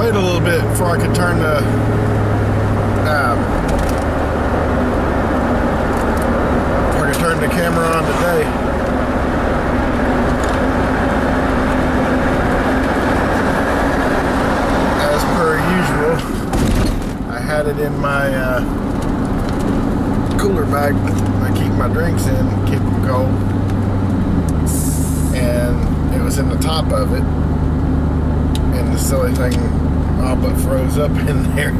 wait a little bit before I could turn the camera on today. As per usual, I had it in my cooler bag I keep my drinks in, keep them cold, and it was in the top of it, and the silly thing all but froze up in there.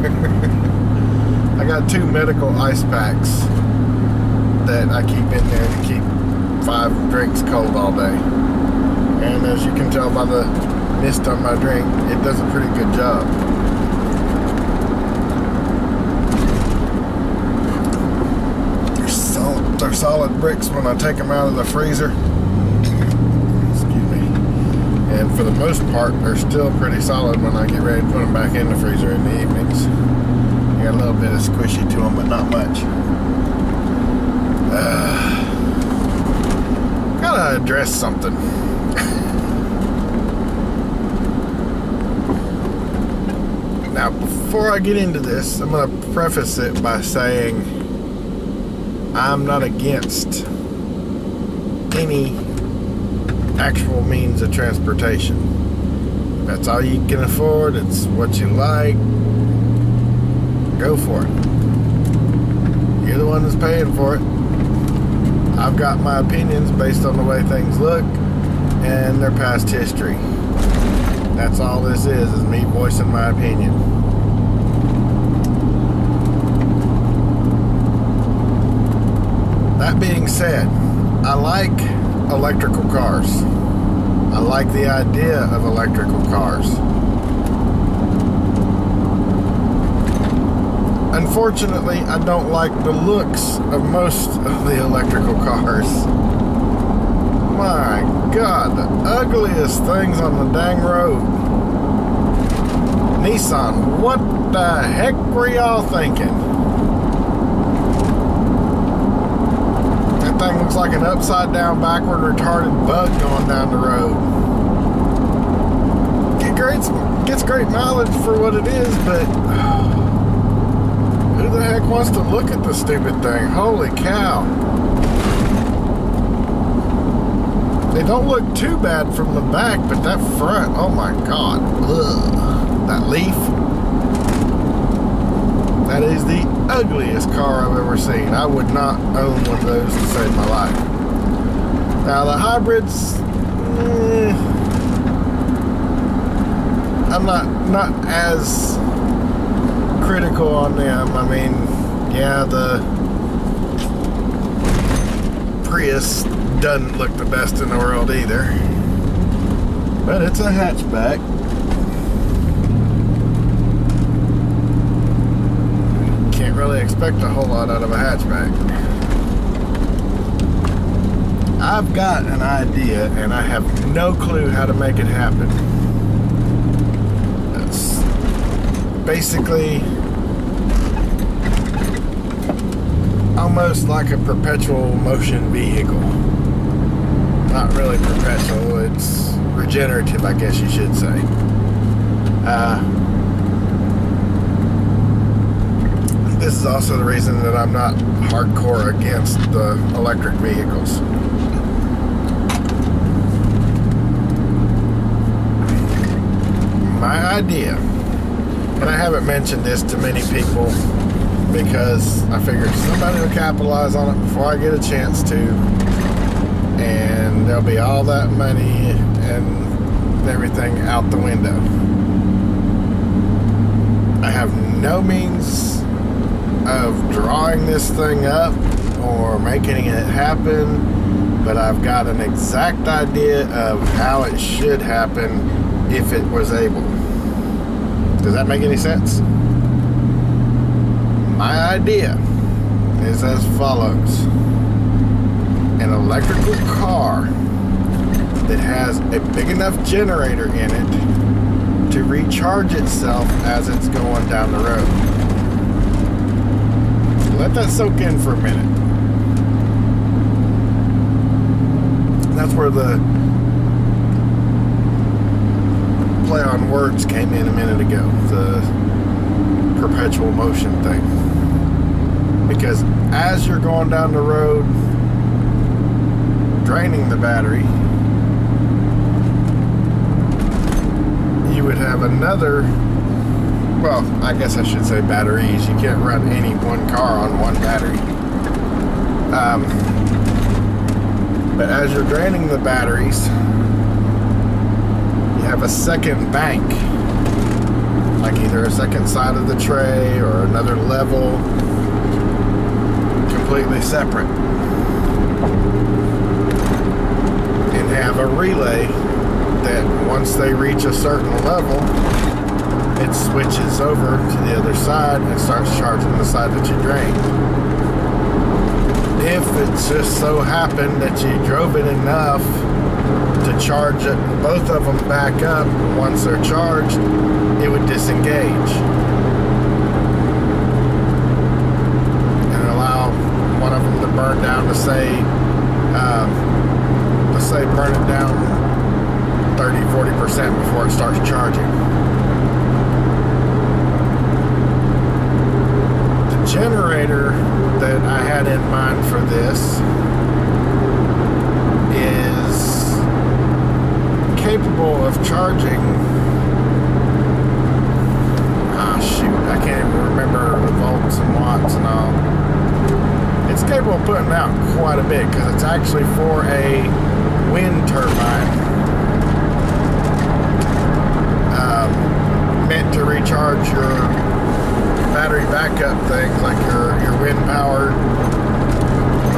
I got 2 medical ice packs that I keep in there to keep 5 drinks cold all day. And as you can tell by the mist on my drink, it does a pretty good job. They're solid bricks when I take them out of the freezer. Excuse me. And for the most part, they're still pretty solid when I get ready to put them back in the freezer in the evenings. I got a little bit of squishy to them, but not much. Gotta address something. Now, before I get into this, I'm gonna preface it by saying I'm not against any actual means of transportation. If that's all you can afford, it's what you like, go for it. You're the one that's paying for it. I've got my opinions based on the way things look and their past history. That's all this is me voicing my opinion. That being said, I like electrical cars. I like the idea of electrical cars. Unfortunately, I don't like the looks of most of the electrical cars. My God, the ugliest things on the dang road. Nissan, what the heck were y'all thinking? That thing looks like an upside down, backward, retarded bug going down the road. Gets great mileage for what it is, but who the heck wants to look at the stupid thing? Holy cow. They don't look too bad from the back, but that front, oh my God. Ugh. That Leaf. That is the ugliest car I've ever seen. I would not own one of those to save my life. Now the hybrids, I'm not as critical on them. I mean, yeah, the Prius doesn't look the best in the world either, but it's a hatchback. Can't really expect a whole lot out of a hatchback. I've got an idea and I have no clue how to make it happen. It's basically almost like a perpetual motion vehicle. Not really perpetual, it's regenerative, I guess you should say. This is also the reason that I'm not hardcore against the electric vehicles. My idea, and I haven't mentioned this to many people because I figured somebody will capitalize on it before I get a chance to, and there'll be all that money and everything out the window. I have no means of drawing this thing up or making it happen, but I've got an exact idea of how it should happen if it was able. Does that make any sense? My idea is as follows. An electrical car that has a big enough generator in it to recharge itself as it's going down the road. Let that soak in for a minute. That's where the play on words came in a minute ago, the perpetual motion thing. Because as you're going down the road, draining the battery, you would have another, well, I guess I should say batteries. You can't run any one car on one battery. But as you're draining the batteries, you have a second bank, like either a second side of the tray or another level, completely separate, and have a relay that once they reach a certain level, it switches over to the other side and starts charging the side that you drained. If it's just so happened that you drove it enough to charge it, both of them back up, once they're charged, it would disengage and allow one of them to burn down to say, burn it down 30-40% before it starts charging. The generator that I had in mind for this is capable of charging, I can't even remember the volts and watts and all. It's capable of putting out quite a bit because it's actually for a wind turbine, meant to recharge your battery backup things like your wind powered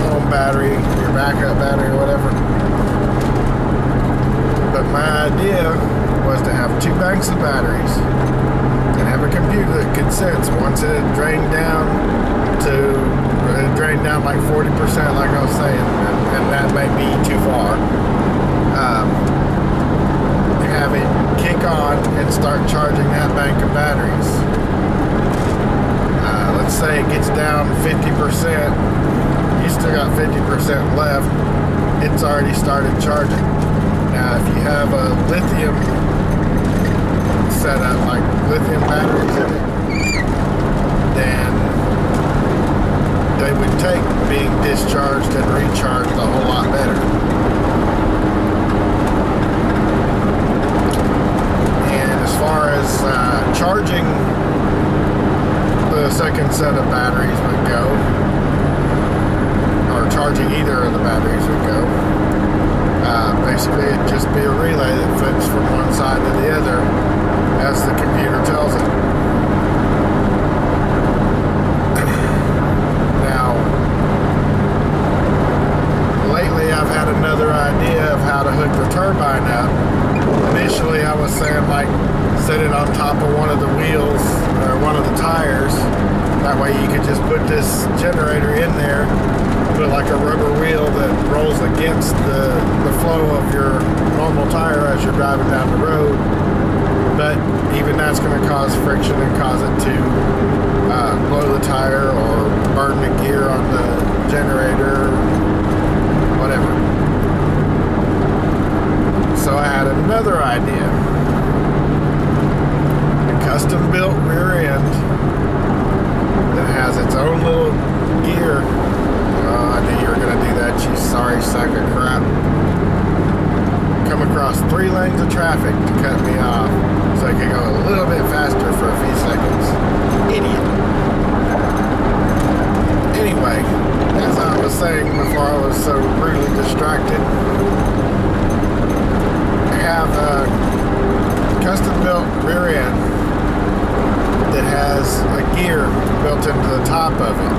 home battery, your backup battery or whatever. But my idea was to have two banks of batteries and have a computer that could sense once it had drained down like 40%, like I was saying, and that may be too far. Have it kick on and start charging that bank of batteries. Let's say it gets down 50%, you still got 50% left, it's already started charging. Now if you have a lithium setup, like lithium batteries in it, then they would take being discharged and recharged a whole lot better. And as far as charging the second set of batteries would go, or charging either of the batteries would go, basically it'd just be a relay that flips from one side to the other as the computer tells it. Now, lately I've had another idea of how to hook the turbine up. Initially I was saying like set it on top of one of the wheels or one of the tires. That way you could just put this generator in there, put like a rubber wheel that rolls against the flow of your normal tire as you're driving down the road. But even that's going to cause friction and cause it to blow the tire or burn the gear on the generator, whatever. So I had another idea. A custom built rear end that has its own little gear. Oh, I knew you were going to do that, you sorry sack of crap. Come across 3 lanes of traffic to cut me off so I could go a little bit faster for a few seconds. Idiot. Anyway, as I was saying before I was so rudely distracted, I have a custom-built rear end that has a gear built into the top of it.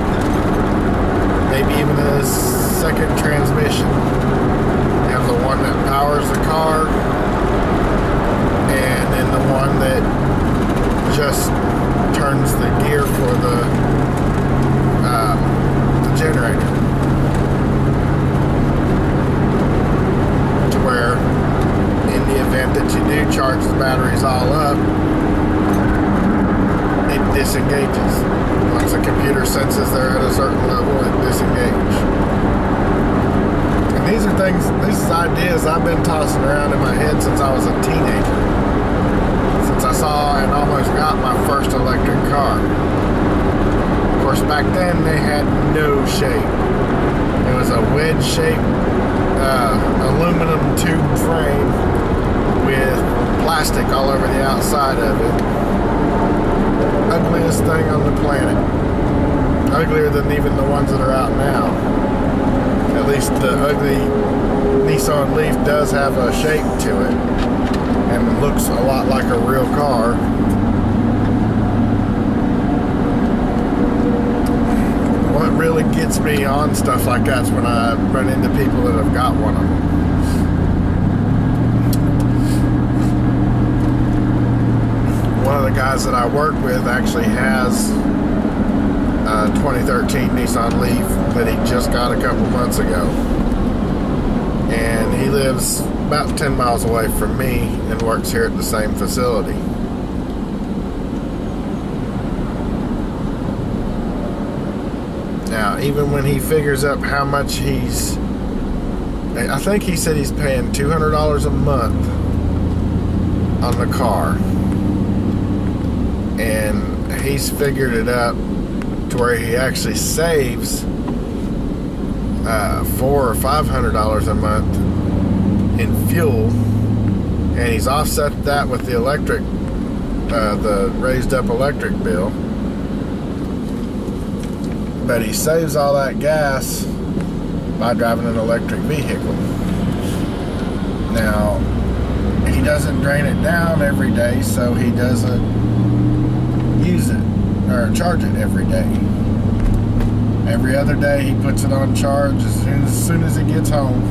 Maybe even a second transmission. You have the one that powers the car, and then the one that just turns the gear for the generator. To where, in the event that you do charge the batteries all up, it disengages. Once the computer senses they're at a certain level, it disengages. And these are ideas I've been tossing around in my head since I was a teenager. since I saw and almost got my first electric car. Of course, back then they had no shape. It was a wedge-shaped aluminum tube frame with plastic all over the outside of it. Ugliest thing on the planet. Uglier than even the ones that are out now. At least the ugly Nissan Leaf does have a shape to it and looks a lot like a real car. What really gets me on stuff like that is when I run into people that have got one of them. One of the guys that I work with actually has a 2013 Nissan Leaf that he just got a couple months ago. And he lives about 10 miles away from me and works here at the same facility. Now, even when he figures up how much I think he said he's paying $200 a month on the car. And he's figured it up to where he actually saves $400 or $500 a month in fuel, and he's offset that with the electric, the raised up electric bill. But he saves all that gas by driving an electric vehicle. Now, he doesn't drain it down every day, so he doesn't use it or charge it every day. Every other day he puts it on charge as soon as he gets home.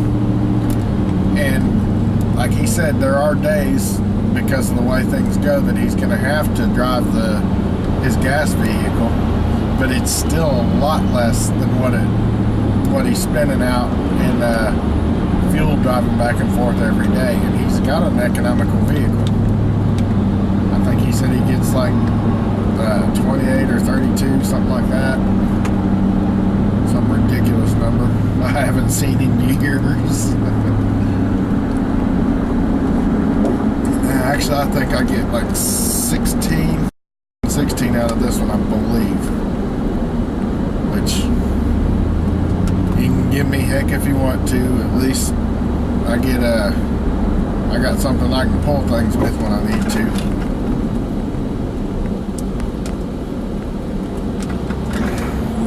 And like he said, there are days, because of the way things go, that he's going to have to drive his gas vehicle, but it's still a lot less than what he's spending out in fuel driving back and forth every day. And he's got an economical vehicle. I think he said he gets like 28 or 32, something like that. Some ridiculous number I haven't seen in years. Actually, I think I get like 16 out of this one, I believe. Which, you can give me heck if you want to. At least I got something I can pull things with when I need to.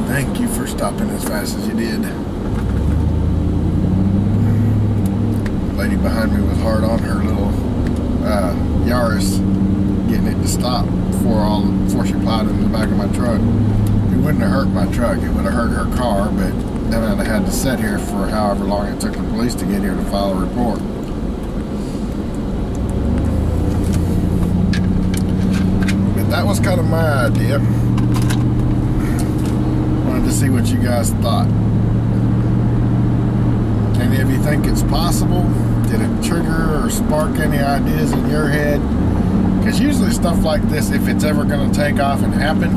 Thank you for stopping as fast as you did. The lady behind me was hard on her little Yaris, getting it to stop before she plowed into the back of my truck. It wouldn't have hurt my truck, it would have hurt her car, but then I'd have had to sit here for however long it took the police to get here to file a report. But that was kind of my idea. To see what you guys thought. Any of you think it's possible? Did it trigger or spark any ideas in your head? Because usually stuff like this, if it's ever going to take off and happen,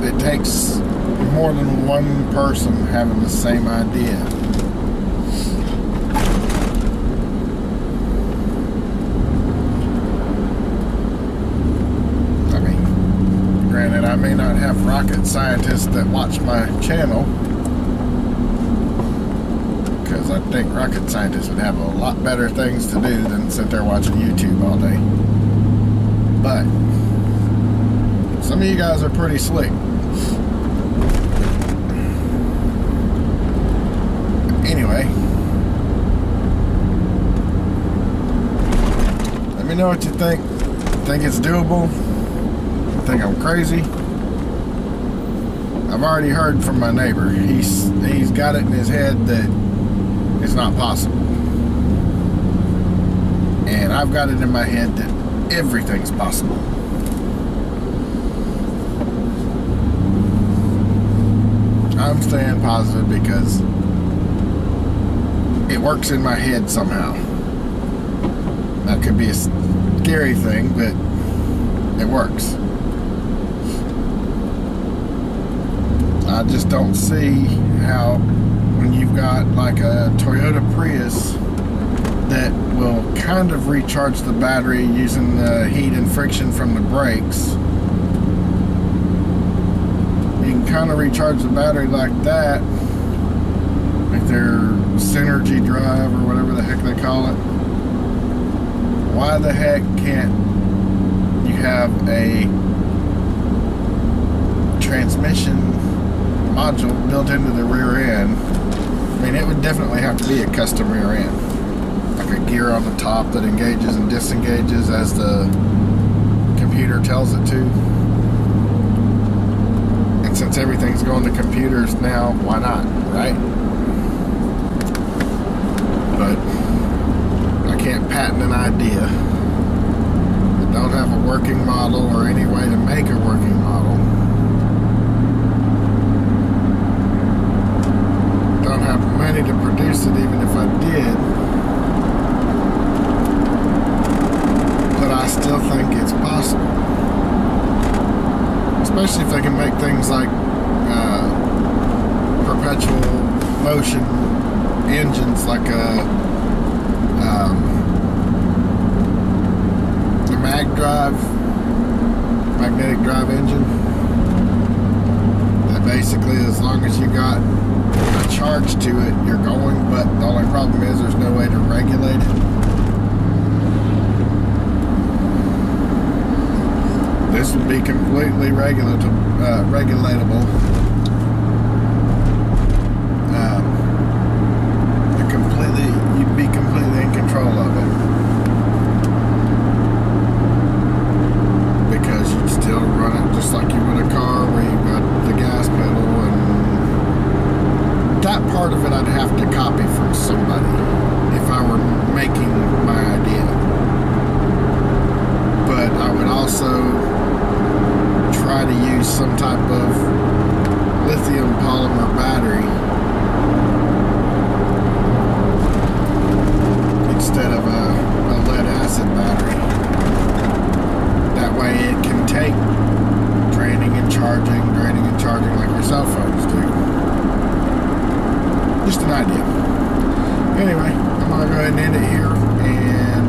it takes more than one person having the same idea. I may not have rocket scientists that watch my channel, because I think rocket scientists would have a lot better things to do than sit there watching YouTube all day. But some of you guys are pretty slick. Anyway, let me know what you think. Think it's doable? Think I'm crazy? I've already heard from my neighbor. He's got it in his head that it's not possible. And I've got it in my head that everything's possible. I'm staying positive because it works in my head somehow. That could be a scary thing, but it works. I just don't see how, when you've got like a Toyota Prius that will kind of recharge the battery using the heat and friction from the brakes. You can kind of recharge the battery like that with their Synergy drive or whatever the heck they call it. Why the heck can't you have a transmission module built into the rear end? I mean, it would definitely have to be a custom rear end, like a gear on the top that engages and disengages as the computer tells it to. And since everything's going to computers now, why not, right? But I can't patent an idea that don't have a working model or any way to make a working model. Don't have money to produce it even if I did. But I still think it's possible. Especially if they can make things like perpetual motion engines, like the magnetic drive engine. That basically, as long as you got a charge to it, you're going, but the only problem is there's no way to regulate it. This would be completely regulatable. You'd be completely in control of it. Because you'd still run it just like you would a car where you've got the gas pedal, and that part of it I'd have to copy from somebody if I were making my idea. But I would also try to use some type of lithium polymer battery instead of a lead acid battery. That way it can take draining and charging like your cell phones do. Just an idea. Anyway, I'm going to go ahead and end it here, and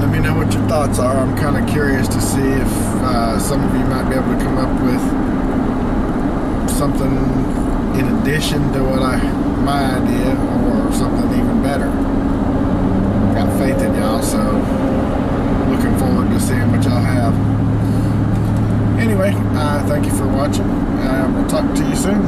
let me know what your thoughts are. I'm kind of curious to see if some of you might be able to come up with something in addition to my idea, or something even better. Got faith in y'all, so looking forward to seeing what y'all have. Anyway, thank you for watching. We'll talk to you soon.